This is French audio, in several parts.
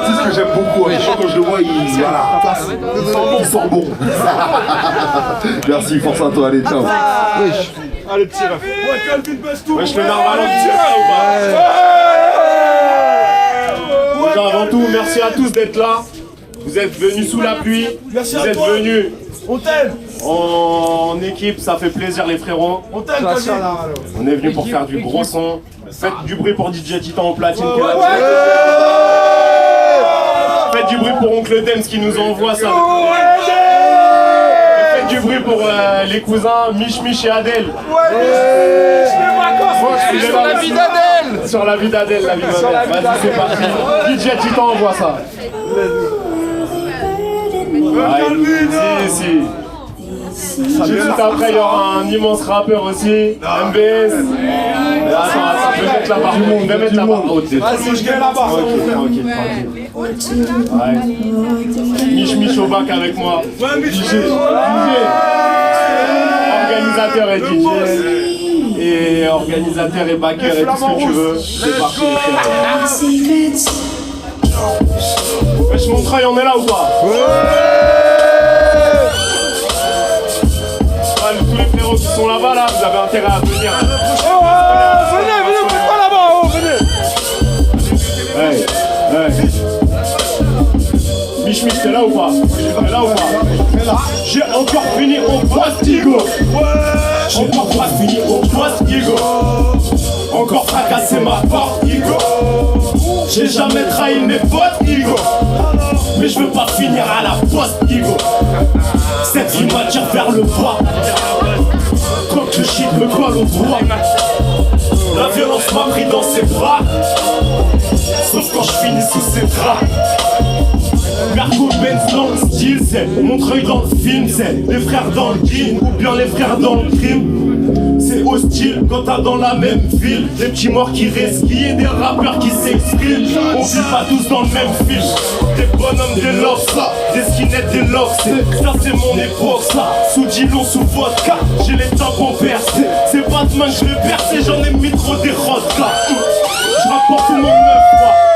artiste que j'aime beaucoup. Quand je le vois, il sort bon. Merci, force à toi, allez, ciao. Allez, petit ref. Ouais, Calvin baisse tout. Wesh, le narval, petit ref ou pas? Déjà, avant tout, merci à tous d'être là. Vous êtes venus sous la pluie. Merci vous à êtes toi. venus On t'aime. en équipe, ça fait plaisir les frérots. On t'aime, Calvin. On est venus pour faire du gros son. Faites du bruit pour DJ Titan en platine. Faites du bruit pour Oncle Dems qui nous envoie ça. Faites du bruit pour les cousins Mich et Adèle. Sur la vie d'Adèle. Sur la vie d'Adèle, la vie d'Adèle. Vas-y, c'est parti. DJ Titan envoie ça. Si. Juste après, il y aura un immense rappeur aussi, MBS. Attends, je vais mettre la barre. Je vais mettre la barre haute. Vas-y, je gagne la barre. Tranquille. Mich au bac avec moi. DJ. Organisateur et DJ. Et organisateur et backer et tout ce que tu veux. C'est parti. Wesh, Montreuil, on est là ou pas? Tous les frérots qui sont là-bas, là, vous avez intérêt à venir. Venez, pas là-bas, venez. Mich, t'es là ou pas? T'es là ou pas? J'ai encore fini au postigo. Encore pas fini au postigo. Encore fracassé ma porte, Igo. J'ai jamais trahi mes potes, Igo. Mais je veux pas finir à la poste, Igo. Cette vie m'attire vers le bas. Quand le shit me colle au doigt. La violence m'a pris dans ses bras. Sauf quand je finis sous ses draps. Merco Benz dans le style, c'est Montreuil dans le film, c'est les frères dans le king ou bien les frères dans le crime. C'est hostile quand t'as dans la même ville des petits morts qui resquillent et des rappeurs qui s'expriment. On vit pas tous dans le même film. Des bonhommes, des locks, ça, des skinheads, des locks. Ça c'est mon époque, ça. Sous Dillon, sous vodka, j'ai les tampons percés. C'est Batman, je vais percer, j'en ai mis trop des vodka. Je rapporte mon meuf,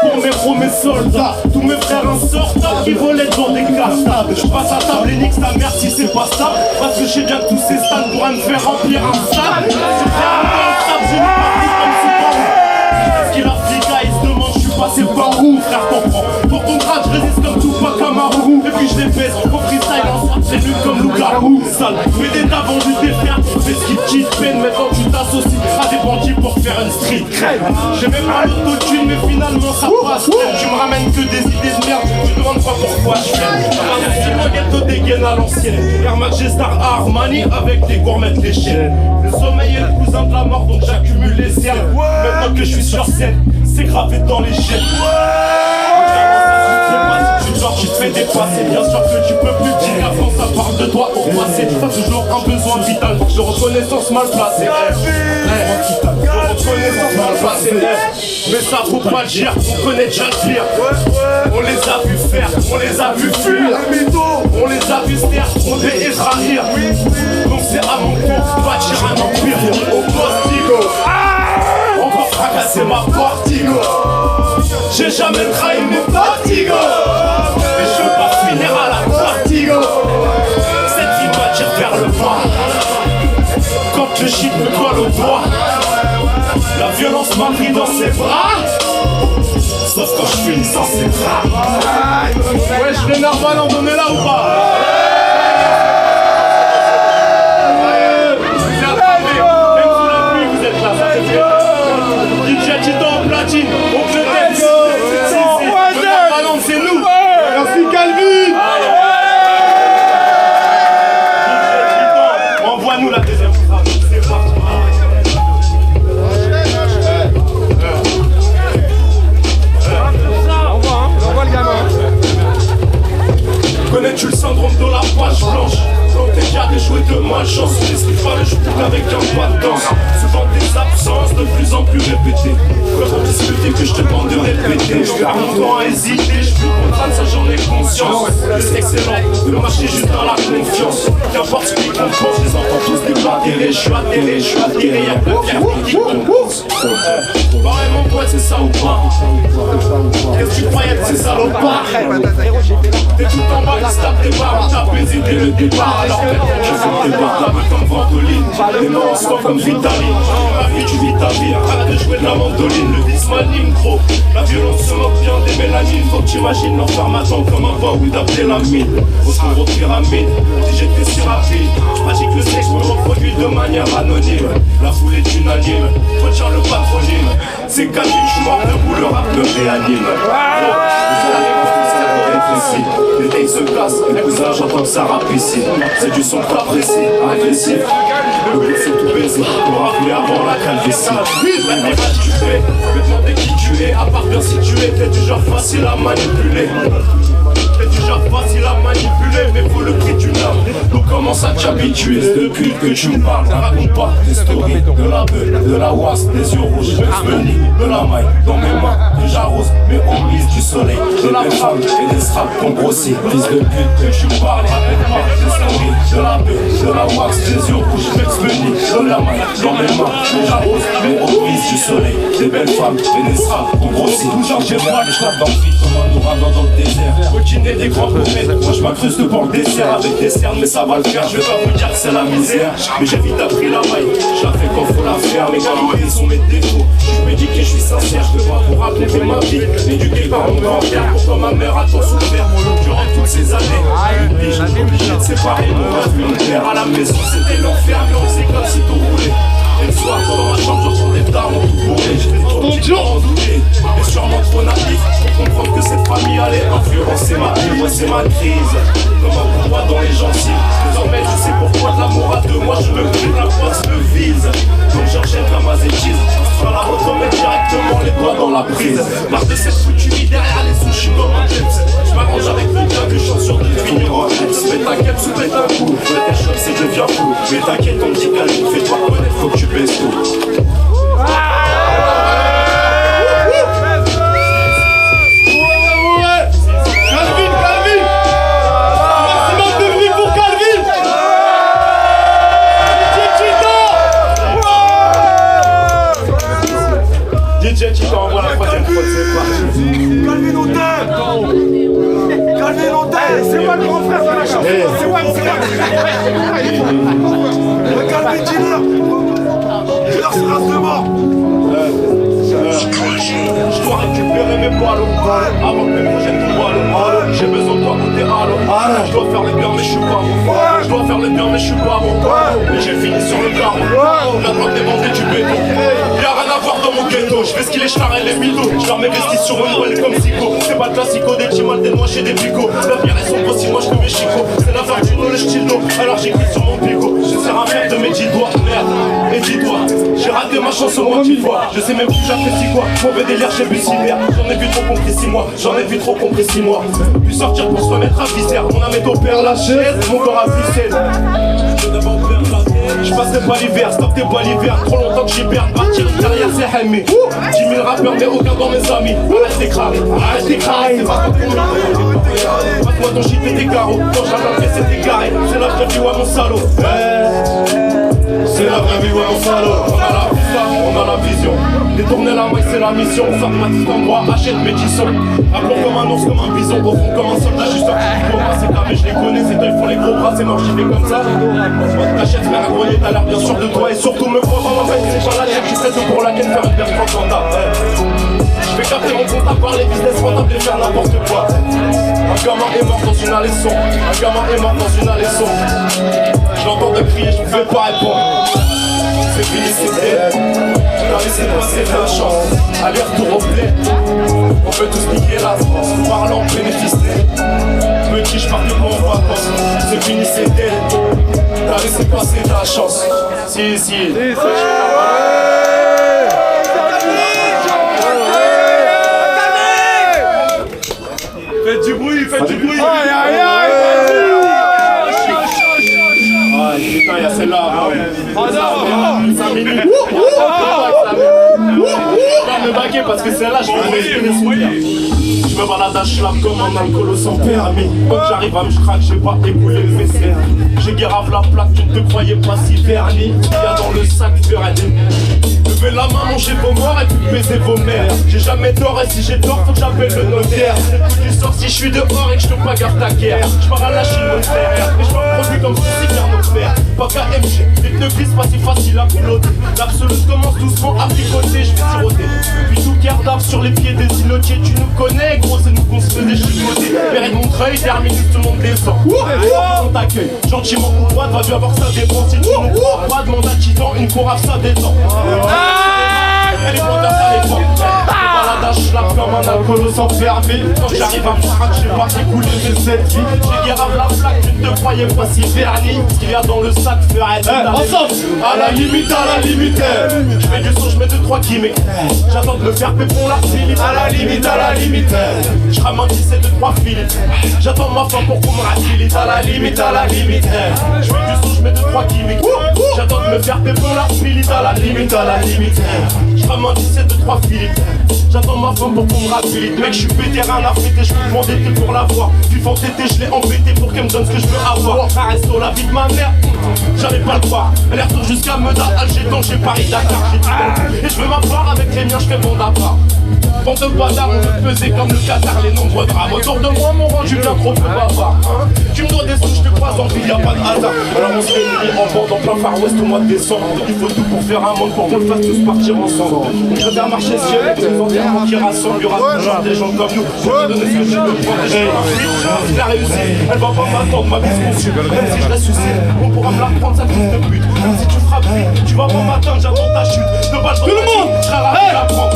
pour mes pros, mes soldats. Tous mes frères insortables qui volaient dans des cartables. Je passe à table et nique sa mère si c'est pas ça. Parce que j'ai bien tous ces stades pour me faire remplir un stade. J'ai fait un peu le sable, j'ai mis parti comme c'est pas où. Qu'est-ce qu'il a Africa, il se demande je suis passé par où. Frère comprends, pour ton grade je résiste comme Tupac Amaru. Et puis je les baisse, au freestyle en sorte c'est nu comme loup-garou. Sale, mais des tas vendus des fers. Fais ce qui te quitte peine, maintenant tu t'associes à des bandits pour faire une street crème. J'ai même pas l'autotune mais finalement ça passe. Tu me ramènes que des idées de merde. Tu demandes pas pourquoi je fais. Sinon ghetto dégaine à l'ancienne. Air Max G-Star Armani avec des gourmettes léchées. Le sommeil est le cousin de la mort donc j'accumule les cernes. Maintenant que je suis sur scène, c'est gravé dans les chaînes. Genre tu te fais dépasser, bien sûr que tu peux plus dire avant ça parle de toi au passé. T'as toujours un besoin vital de reconnaissance mal placée. Reconnaissance mal placée. Mais ça faut pas le dire, on connaît déjà le pire. On les a vus faire, on les a vus fuir. On les a vus se taire, on les trahir. Donc c'est à mon tour, bâtir un empire au postigo. Encore fracasser ma portigo. J'ai jamais trahi mes portigo. Et je veux pas finir à la portigo. Cette vie m'attire vers le bas. Quand le shit me colle au doigt. La violence m'a pris dans ses bras. Sauf quand je finis sans ses bras. Wesh les narval en on est là ou pas? Même sous la pluie vous êtes là, ça fait plaisir. DJ Titan en platine, Oncle Dems. C'est nous. Merci Calvin. Envoie-nous la deuxième phrase. C'est parti. Envoie le gamin. Connais-tu le syndrome de la page blanche? Quand t'es déjà déjoué de malchance, qu'est-ce qu'il fallait je boucle avec un pas de danse. Souvent des absences de plus en plus répétées. Quand discuter que je te demande de répéter. Je perds mon temps à hésiter, je suis contraint, ça j'en ai conscience. C'est excellent, le marché juste dans la confiance. Qu'importe ce qu'ils comprennent, je les entends tous déblatérer. Je suis atterré, y'a que le pierre qui compose. Pareil mon pote, c'est ça ou pas? Qu'est-ce que tu croyais de ces salopards? T'es tout en bas, ils se tapent tes barres, t'as baisé dès le départ. Alors je fais tes barres, t'as vu comme Ventoline. Les morts en sport comme Vitaline. Ma vie, tu vis ta vie, arrête de jouer de la mandoline. Le vice m'anime trop, la violence se moque bien des mélanines. Faut que t'imagines leur pharmacon comme un baoui d'appeler la mine. Au tour aux pyramides, si j'étais si rapide, je pratique le sexe, me reproduis de manière anonyme. La foule est unanime, retiens le patronyme. C'est Calvin, je suis mort debout, le rap me réanime. Les tailles se cassent, les cousins j'entends que ça rappe ici. C'est du son pas précis, agressif. Le but c'est tout baiser, pour rappeler avant la calvitie. Même les matchs tu fais, me demander qui tu es. À part bien situé, t'es du genre facile à manipuler. T'es du genre facile à manipuler, mais faut le prix d'une âme. Donc commence à t'habituer, depuis que tu me parles. Raconte pas tes stories, de la beuh, de la was, des yeux rouges, de la maille dans mes mains, que j'arrose, mais on mise du soleil. De la frappe et des straps qu'on grossit. Fils de pute que tu me parles, raconte pas tes stories, de la beuh, de la was, des yeux rouges, de la maille dans mes mains, que j'arrose, mais on mise du soleil. Des belles femmes et des straps qu'on grossit. J'ai pas les tape dans le vide comme un ouragan dans le désert. Routiner des grands comètes, moi je m'incruste pour le dessert avec des cernes, mais ça va le faire. Je vais pas vous dire que c'est la misère, mais j'ai vite appris la maille. Je la fais quand faut la faire, mes qualités sont mes défauts. Je me dis que je suis sincère, je peux pas vous raconter ma vie. Éduqué par mon grand-père, pourquoi ma mère a tant souffert durant toutes ces années. J'ai obligé de séparer mon rêve et mon père. À la maison c'était l'enfer, mais on faisait comme si tout roulait. Et le soir dans ma chambre j'entendais des dards en tout bourré. J'étais trop petit pour en douter, mais sûrement trop naïf pour comprendre que cette famille allait influencer ma vie. Ouais c'est ma crise, comme un coup droit dans les gencives. Désormais je sais pourquoi de l'amour à deux, moi je me prive, la force me vise. Donc j'enchaîne la mazétise, sur la retomber directement les doigts dans la prise. Marre de cette foutue vie derrière les sushis comme un James. Je m'arrange avec le gars que je chante sur des vignerons. Mais t'inquiète, sous pète un coup, le choc c'est je deviens fou. Mais t'inquiète ton petit Calvin, fais-toi connaître, faut que tu baisses tout. DJ Tito envoie la troisième fois, c'est parti. Calvin Hôtel. Calvin Hôtel. C'est moi le grand frère de la chanson. C'est moi le frère. Calvin Dealer. Dealer c'est race de mort. Je dois récupérer mes ballots avant que mes projets tombent à l'eau. J'ai besoin de toi côté halo. Je dois faire le bien mais je suis pas bon. Je dois faire le bien mais je suis pas bon. Mais j'ai fini sur le carreau. La drogue des bandits du béton. Y'a rien à voir dans mon ghetto. Je vais skiller, je t'arrête les mythos. Je leur mets vestis sur une roue comme Zico. C'est pas le classico des chimales, des noix chez des picots. La bière est sombre aussi moche que mes chicots. C'est la fortune ou le stylo. Alors j'écris sur mon pico. Je sers à merde de mes 10 doigts. Merde, et dis-toi, j'ai raté ma chance au moins 10 fois. Je sais même plus j'apprécie quoi. Mauvais délire, j'ai bu cyber. J'en ai vu trop compris 6 mois. J'en ai vu trop compris 6 mois. Puis sortir pour se remettre à viscère. Mon âme est au père la chaise, mon corps à ficelle. Je passerai pas l'hiver, stop tes pas l'hiver. Trop longtemps que j'hiberne, partir derrière c'est Hammy. 10 000 rappeurs mais aucun dans mes amis. Arrête d'écraser, c'est pas ton tour. Passe-moi ton shit et tes carreaux. Quand j'arrive c'est égaré. C'est la vraie vie ou à mon salaud. C'est la vraie vie ou à mon salaud. On a la vista, on a la vision. Détourner la maille c'est la mission. Sors ma petite endroit, achète mes tissons. Appelons comme un ours, comme un bison. Au fond comme un soldat, je suis sorti du coma. C'est carré, je les connais, c'est toi ils font les gros bras. C'est mort, j'y vais comme ça. T'achètes frère à grenier, t'as l'air bien sûr de toi. Et surtout me crois pas en fait, c'est pas la tête qui serait tout pour laquelle faire une perte rentable. Je vais capter mon compte à part les business rentables et faire n'importe quoi. Un gamin est mort dans une allée sombre. Un gamin est mort dans une allée sombre. Je l'entends te crier, je pouvais pas répondre. C'est fini, c'est fait. T'as laissé passer ta chance. Aller-retour au blé. On peut tous niquer la France. Parlant bénéficier. Petit, je partais pas en vacances. C'est fini, c'est dead. T'as laissé passer ta chance. Si. Faites du bruit, faites du bruit. Putain, y'a celle-là. 5 minutes. Je vais me baguer parce que celle-là, je vais me souvenirs. Je me balade à schlap comme un alcoolo sans permis. Quand j'arrive à me craque, j'ai pas écoulé le vaisselle. J'ai guérave la plaque, tu ne te croyais pas si verni. Y'a dans le sac Ferrari. Levez la main, mon manger vos morts et puis baiser vos mères. J'ai jamais tort et si j'ai tort faut que j'appelle le notaire. Écoute du sort si je suis dehors et que je te bagarre ta guerre. Je pars à la Chine mon frère et je me produis comme si c'est car notre père. Pas KMG, les pneus gris pas si facile à piloter. L'absolute commence doucement à picoter, je vais siroter. Puis tout garde sur les pieds des îlotiers. Tu nous connais gros, c'est nous qu'on se faisait chicoter. Père et Montreuil, termine, tout le monde descend. On t'accueille, gentiment ou pas, va bien avoir ça dépend. Si tu nous crois pas, demande à Titan, une courave ça détend. Elle est bonne ça dépend. Baladage là comme un alcoolo sans fermer. Quand j'arrive à me craquer, j'ai pas écoulé mes 7 vies. J'ai grave la plaque, tu ne te croyais pas si verni. Ce qu'il y a dans le sac ferait ensemble, à la limite, je fais du son, je mets 2-3 gimmicks. J'attends de me faire pépon la Philippe. À la limite, je ramène 17 2-3 Philippe. J'attends ma femme pour qu'on me rafilite. À la limite, je fais du son, je mets 2-3 gimmicks. J'attends de me faire pépon la Philippe. À la limite, je ramène 17 2-3 Philippe. J'attends ma femme pour qu'on me rafilite. Mec, je suis pété, rien à fêter, je peux demander que pour l'avoir. Puis fantété, je l'ai embêté pour qu'elle me donne ce que je veux avoir. Un resto, la vie de ma mère, j'avais pas le droit. Elle retourne jusqu'à Meda, Alger, Tanger, Paris, Dakar. J'ai du temps et je veux ma part avec les miens, je fais mon appart. Bande de bâtards, on veut peser comme le Qatar, les nombreux drames. Autour de moi, mon rang, je viens trop peu bavard. Tu me dois des sous, je te croise en ville, y'a pas de hasard. Alors on se réunit en bande en plein Far West au mois de décembre. Il faut tout pour faire un monde, pour qu'on le fasse tous partir ensemble. Je vais faire marcher ce ciel, les enterrements qui rassemblent. Y'aura toujours des gens comme nous. Je vais donner ce que je veux prendre. Je l'ai réussi, elle va pas m'attendre, ma vie se conçue. Même si je ressuscite, on pourra me la reprendre, ça coûte de but. Même si tu frappes vite, tu vas pas m'atteindre, j'attends ta chute. De balle, tout le monde, je serai rapide à prendre.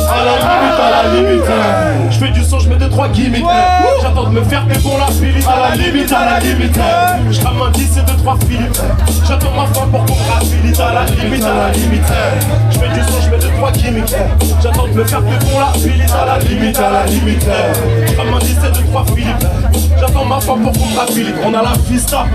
À la limite, je fais du son, je mets 2-3 gimmicks. J'attends de me faire pépon la Philippe. À la limite, je ramène 10 et 2-3 Philippe. J'attends ma femme pour qu'on me rafilite. À la limite, je fais du son, je mets 2-3 gimmicks. J'attends de me faire pépon la Philippe. À la limite, je ramène 10 et 2-3 Philippe. J'attends ma femme pour qu'on me rafilite. On a la fista,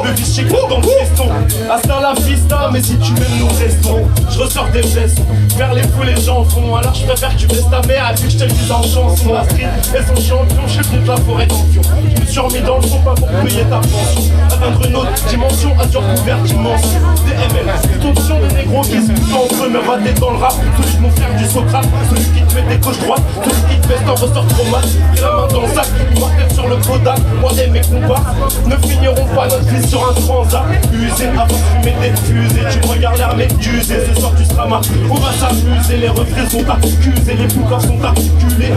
le vice chic dans le fiston. Hasta la fista, mais si tu m'aimes nous restons. Je ressors des blesses, vers les fous les gens font. Alors je préfère que tu baisses ta mère et puis que je te le dise en chanson. La street et son champion, je suis contre la forêt d'ampion. Je me suis remis dans le fond pas pour payer ta pension. Atteindre une autre dimension, assure couvert dimension. DML, toute option de négros qui se foutent entre eux, me rater dans le rap. Celui de mon frère du Socrate, celui qui te met des gauches droites, celui qui te fait t'en ressort trop mal. Et la main dans le sac, mortel sur le Kodak. Moi et mes combats ne finiront pas notre vie sur un transat. Usé avant de fumer des fusées. Tu me regardes l'air médusé, ce soir tu seras marqué. On va s'amuser, les refrains sont accusés, les boucans sont articulés.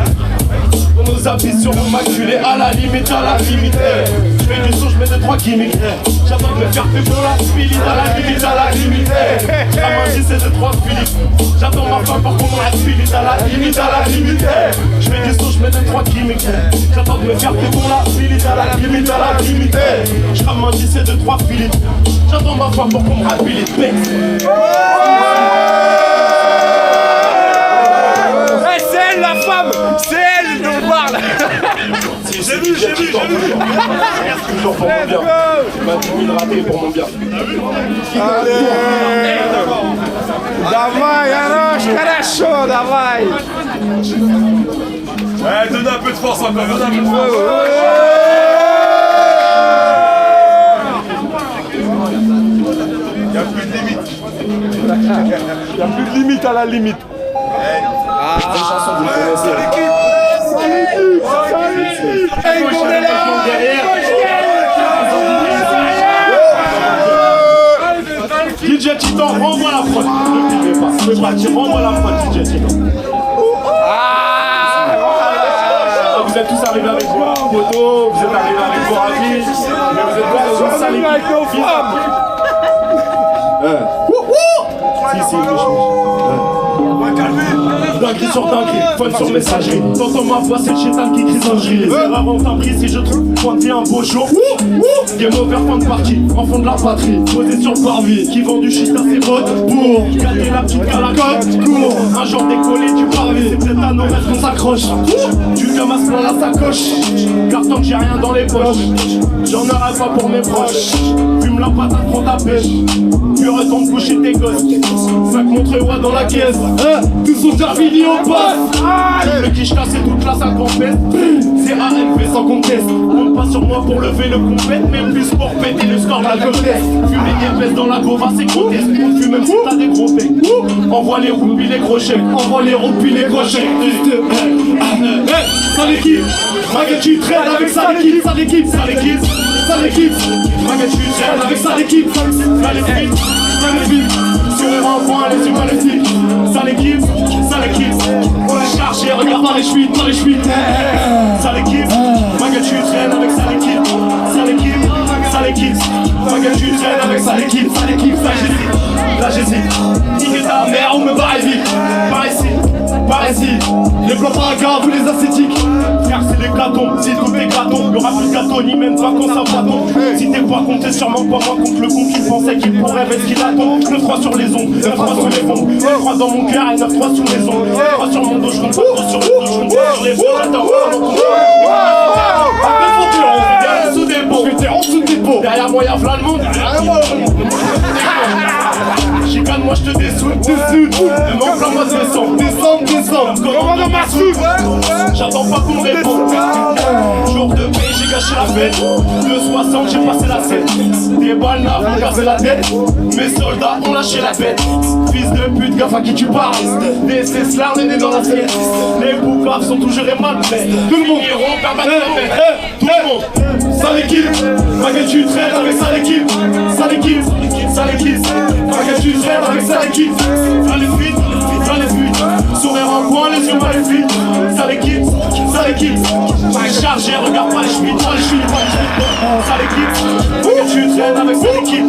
On nous habille sur le maculé. À la limite, je fais du son, je mets 2-3 gimmicks. J'attends de me faire pépon la Philippe. À la limite, je ramène 10 et 2-3 Philippe. J'attends ma femme pour qu'on me rafilite. À la limite, je fais du son, je mets 2-3 gimmicks. J'attends de me faire pépon la Philippe. À la limite, je ramène 10 et 2-3 Philippe. J'attends ma femme pour qu'on me rafilite. C'est elle la femme, c'est elle dont on parle. J'ai vu. Toujours pour mon bien. Tu m'as 10 000 ratés pour mon bien. Давай, Ярош, хорошо, давай. Ouais, donne un peu de force encore, donne un peu de force. Y'a plus de limite. Y'a plus de limite à la limite. Cette chanson vous connaissez. Hey, on est là. DJ Titan, renvoie la prod. Ne filmez pas, je peux pas dire, renvoie la prod, DJ Titan. Vous êtes tous arrivés avec vos photos, vous êtes arrivés avec vos avis, mais vous êtes pas dans une salle avec nos femmes. Si, dinguerie sur dinguerie, fun sur messagerie. T'entends ma voix, c'est le chétan qui crie singerie. Les erreurs ont un prix, si je trouve point de vie un beau jour. Game over, fin de partie, enfant de la patrie. Posé sur le parvis, qui vend du shit à ses potes. Pour gâter la petite calacote, court. Un jour décollé du parvis, c'est peut-être à nos rêves qu'on s'accroche. Du gamas plein la sacoche, car tant que j'ai rien dans les poches, j'en aurai pas pour mes proches. Fume la patate, prends ta pêche, puis retourne coucher tes gosses. 5 montres dans la caisse, tout sont déjà finis au poste. Le quiche cassé toute la salle complète. C'est ANP sans conteste. Compte pas sur moi pour lever le compète, mais plus pour péter le score de la conteste. Fumer des fesses dans la gova, c'est grotesque. On fume même si t'as des gros becs. Envoie les roues puis les crochets. Envoie les roues puis les crochets. Sale équipe, Maga tu traînes avec sale équipe, sale équipe, sale équipe, sale équipe. Maga tu traînes avec sale équipe, sale équipe, sale équipe. Sur un point, les yeux maléfiques. Sale équipe, sale équipe. On est chargé, regarde dans les chevilles, dans les chevilles. Sale équipe, Maga tu traînes avec sale équipe, sale équipe, sale équipe. Maga tu traînes avec sale équipe, sale équipe. Là j'hésite, niquer ta mère ou me barrer vite. Par ici, par ici. Les plans par un gars, vous les ascétiques. Frère c'est des gâtons, si tout est gâton. Y'aura plus de gâteau, ni même pas qu'on s'abaton. Si t'es pas con, t'es sûrement pas moi contre le con qui pensait qu'il pourrait mettre ce qu'il attend. 9-3 sur les ondes, 9-3 sur les bombes. 9-3 dans mon cœur et 9-3 sur les ondes. 9-3 sur mon dos, je compte pas trop sur le dos, je compte pas sur les bons. Attends, on sous des pots. J'étais en dessous des pots. Derrière moi y'a plein de monde. Chicane, moi je te dessoude. Ne m'enflamme moi descends. Commandant Marsoud. J'attends pas qu'on me réponde. Jour de paix, j'ai gâché la fête. 2,60, j'ai passé la scène. Des balles m'ont cassé la tête. Mes soldats ont lâché la bête. Fils de pute, gaffe à qui tu parles. Des ceslards, les nez dans la tête. Les boucaves sont toujours mal faits. Tout le monde, tout le monde. Sale équipe, Maga tu traînes avec sale équipe. Sale équipe, sale équipe. Maga tu traînes avec sale équipe. Sale fuite, sale fuite. Sourire en coin, les yeux maléfiques. Sale équipe, sale équipe. Maga chargé, regarde pas les chevilles, pas les chevilles, pas les chevilles. Sale équipe, Maga tu traînes avec sale équipe.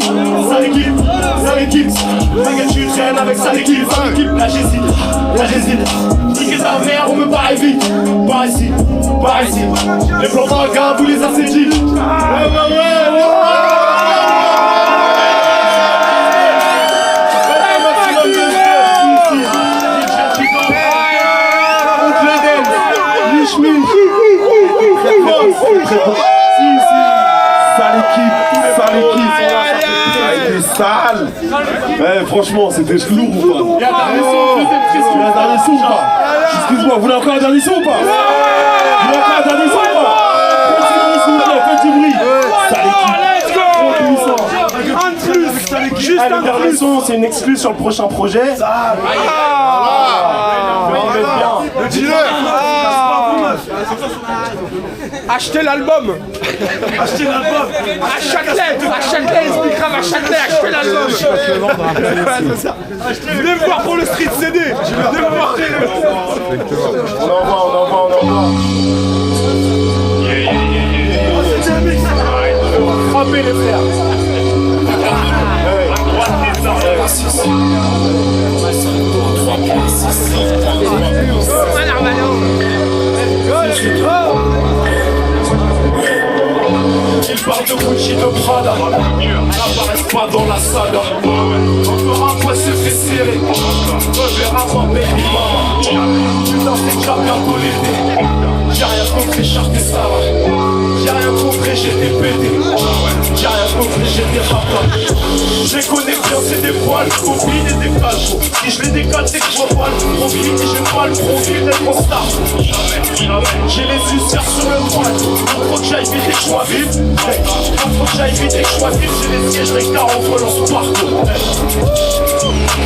Sale équipe, sale équipe. Maga tu traînes avec sale équipe. Sale équipe, là j'hésite. Niquer ta mère, on me paraît vite. Par ici, par ici. Les plans dans le gars, vous les ascétiques. Sale équipe. Sale. Franchement, c'était lourd ou pas? Il y a un dernier son ou pas? Excuse-moi, vous voulez encore un dernier son ou pas? Vous voulez encore un dernier son ou pas? Faites du bruit. Sale équipe. Juste un dernier son, c'est une exclue sur le prochain projet. Le dealer. Achetez l'album. Achetez l'album. À Châtelet, expliquera à Châtelet, achetez l'album. Venez me voir pour le street CD. Venez me voir. On envoie. Frappez les frères. Il parle de Gucci, de Prada, n'apparaissent pas dans la saga. Encore un poids se fait serrer, reverra ma baby mama. Putain c'est déjà bientôt l'été. J'ai rien compris, Charles ça va. J'ai rien compris, j'ai des pédés. J'ai rien compris, j'ai des rapages. Je les connais bien, c'est des poils, copines et des cachos. Si je les décale, c'est que je vois pas le profil. Et j'ai pas le profil d'être en star. J'ai les ulcères sur le poil. Faut que j'aille vite et que je sois vite. Faut que j'aille vite et que je sois vite. J'ai les sièges rectars en relance partout.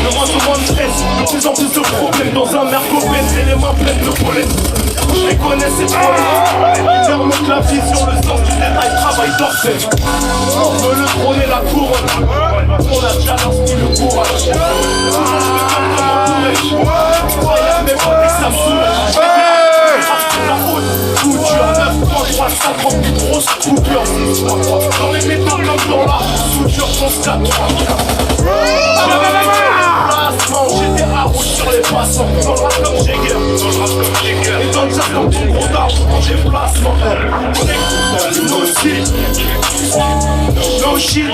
De moins en moins de stress, de plus en plus de problèmes. Dans un mercopène, j'ai les mains pleines de pollen. Je les connais, c'est trop long. Ferme le clavier sur le sens du détail, travail d'orfèvre. On veut le trône et la couronne. On a déjà l'inscrit le courage. Incroyable, mais pas que ça me soulage. La haute couture, 9, 3, 50 plus grosse coupure. Dans les métaux comme dans la souture, pense 4, 3. J'étais à route sur les passants. Dans le rap comme Jagger. Et dans le jazz comme ton gros d'arbre. J'ai placement. No shit. No shit.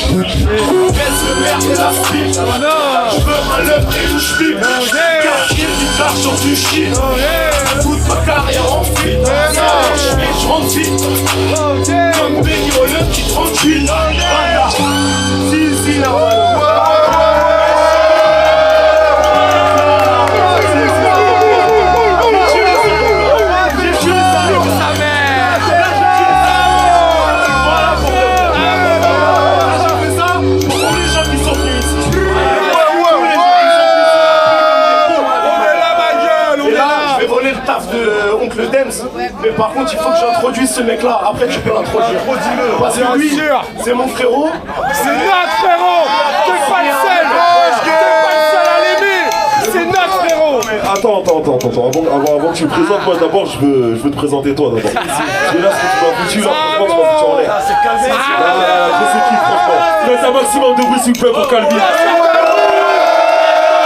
Baisse le merde et la split. Je veux un lever et une cheville. Car il dit de l'argent du shit. Toute ma carrière en fit. Je rentre vite. Comme Benny Holland qui tranquille. Si, là. le Dems. Mais par contre, il faut que j'introduise ce mec-là. Après, tu peux l'introduire. Parce que lui, c'est mon frérot. C'est notre frérot. T'es pas le seul. T'es pas le seul à l'aimer. C'est notre frérot. Attends. Avant que tu me présentes, moi d'abord, je veux te présenter toi d'abord. Parce que là, ce que tu m'as foutu, là, franchement, tu m'as foutu en l'air. Je sais qui, franchement. Faites un maximum de bruit, s'il vous plaît, pour Calvin. Je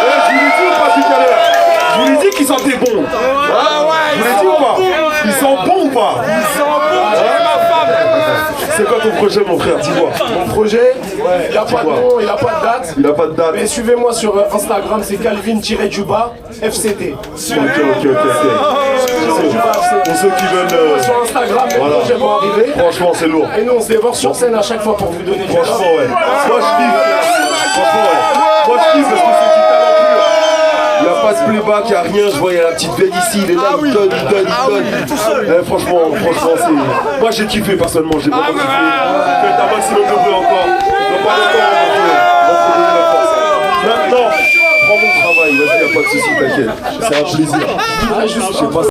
vous l'ai dit ou pas, tout à l'heure? Je vous l'ai dit qu'ils sentaient bon. Je vous l'ai dit ou pas? Ils sentent bon ou pas? Ils sont bons, ma femme. C'est quoi ton projet, mon frère? Dis-moi. Mon projet, il n'y a pas de nom, il n'y a pas de date. Il a pas de date. Mais suivez-moi sur Instagram, c'est Calvin-du-bas FCT. Ok. Pour ceux qui veulent. Sur Instagram, les Voilà. projets vont arriver. Franchement, c'est lourd. Et nous, on se dévore sur scène à chaque fois pour vous donner du Franchement, love. ouais. Moi, je kiffe. Franchement, ouais. Moi, je kiffe parce que c'est du talent pur. Il n'y a pas de playback, il n'y a rien. Je vois, il y a la petite veine ici. Il est là, il donne. Franchement, c'est. Moi, j'ai kiffé personnellement. J'ai vraiment kiffé. Faites un maximum de bruit encore. Dans pas longtemps, on va donner la force. Maintenant, prends mon travail. Vas-y, il n'y a pas de soucis, t'inquiète. C'est un plaisir. Je sais pas.